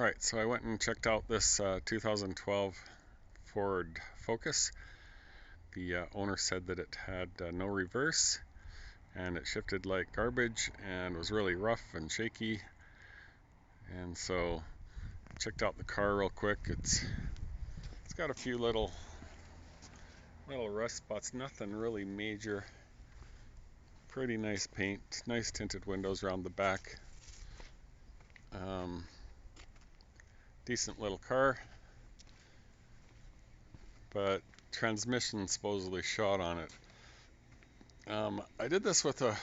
Alright, so I went and checked out this 2012 Ford Focus. The owner said that it had no reverse and it shifted like garbage and was really rough and shaky. And so I checked out the car real quick. It's got a few little rust spots, nothing really major. Pretty nice paint, nice tinted windows around the back. Decent little car, but transmission supposedly shot on it. I did this with a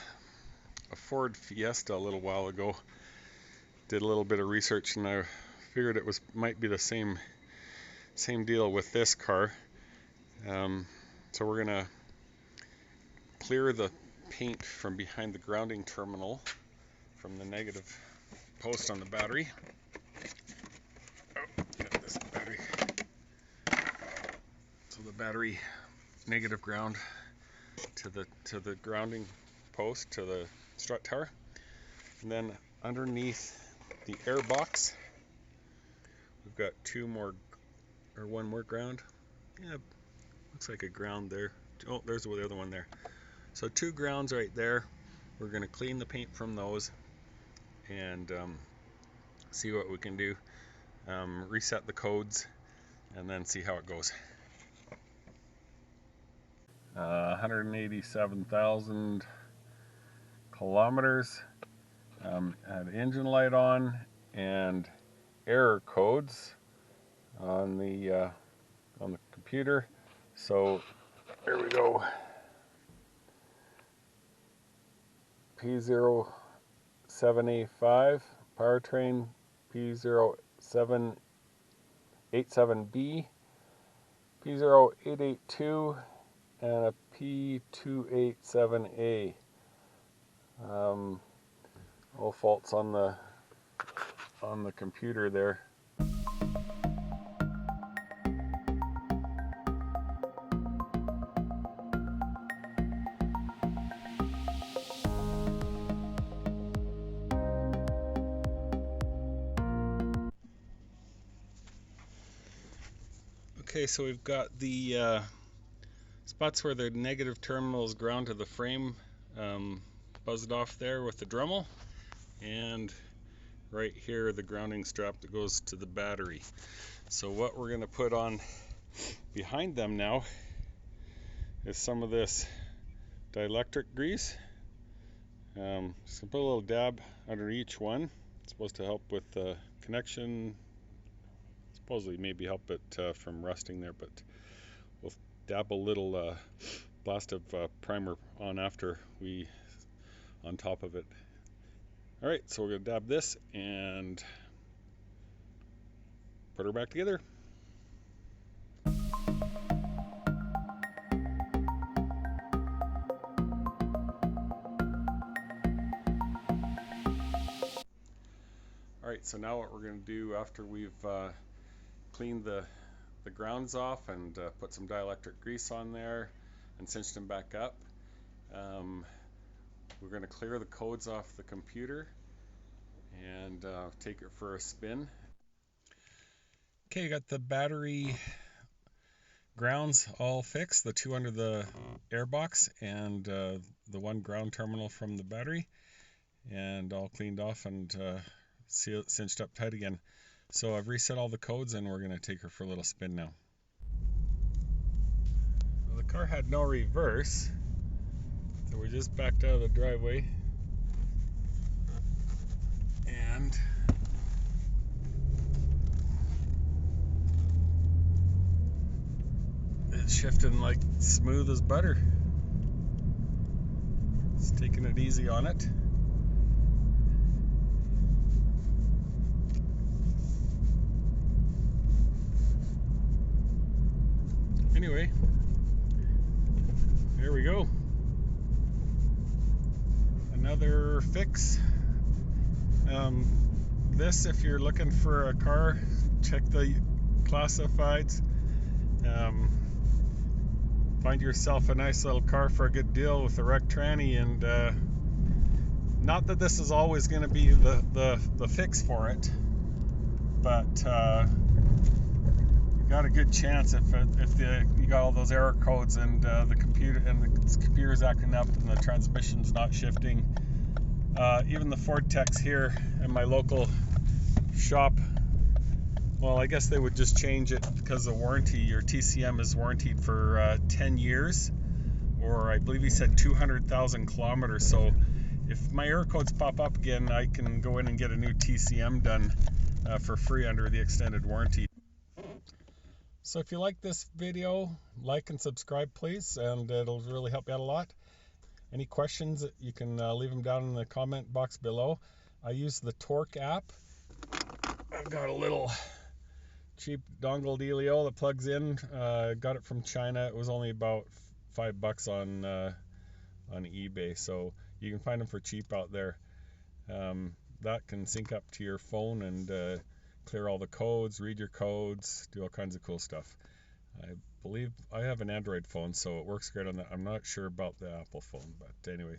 Ford Fiesta a little while ago. Did a little bit of research and I figured it might be the same deal with this car. So we're gonna clear the paint from behind the grounding terminal from the negative post on the battery. Get this battery. So the battery negative ground to the grounding post, to the strut tower, and then underneath the air box we've got one more ground. Yeah, looks like a ground there. Oh, there's the other one there. So 2 grounds right there. We're going to clean the paint from those and see what we can do. Reset the codes and then see how it goes. 187,000 kilometers. Had engine light on and error codes on the computer. So here we go. P07A5 powertrain, P0787B, P0882, and a P287A. All faults on the computer there. Okay, so we've got the spots where the negative terminal is ground to the frame, buzzed off there with the Dremel, and right here the grounding strap that goes to the battery. So what we're going to put on behind them now is some of this dielectric grease. Just put a little dab under each one. It's supposed to help with the connection, supposedly maybe help it from rusting there, but we'll dab a little blast of primer on after on top of it. Alright, so we're going to dab this and put her back together. Alright, so now what we're going to do after we've cleaned the grounds off and put some dielectric grease on there and cinched them back up, we're going to clear the codes off the computer and take it for a spin. Okay, got the battery grounds all fixed, the 2 under the air box and the 1 ground terminal from the battery, and all cleaned off and cinched up tight again. So I've reset all the codes and we're going to take her for a little spin now. Well, the car had no reverse, so we just backed out of the driveway and it's shifting like smooth as butter. It's taking it easy on it. Anyway, there we go. Another fix. This, if you're looking for a car, check the classifieds. Find yourself a nice little car for a good deal with a wrecked tranny, and not that this is always going to be the fix for it, but you got a good chance if you got all those error codes and the computer's acting up and the transmission's not shifting. Even the Ford techs here in my local shop, well, I guess they would just change it because of warranty. Your TCM is warranted for 10 years, or I believe he said 200,000 kilometers. So if my error codes pop up again, I can go in and get a new TCM done for free under the extended warranty. So if you like this video, like and subscribe please, and it'll really help me out a lot. Any questions, you can leave them down in the comment box below. I use the Torque app. I've got a little cheap dongle dealio that plugs in. Got it from China. It was only about $5 on eBay, so you can find them for cheap out there. That can sync up to your phone and clear all the codes, read your codes, do all kinds of cool stuff. I believe I have an Android phone, so it works great on that. I'm not sure about the Apple phone, but anyway.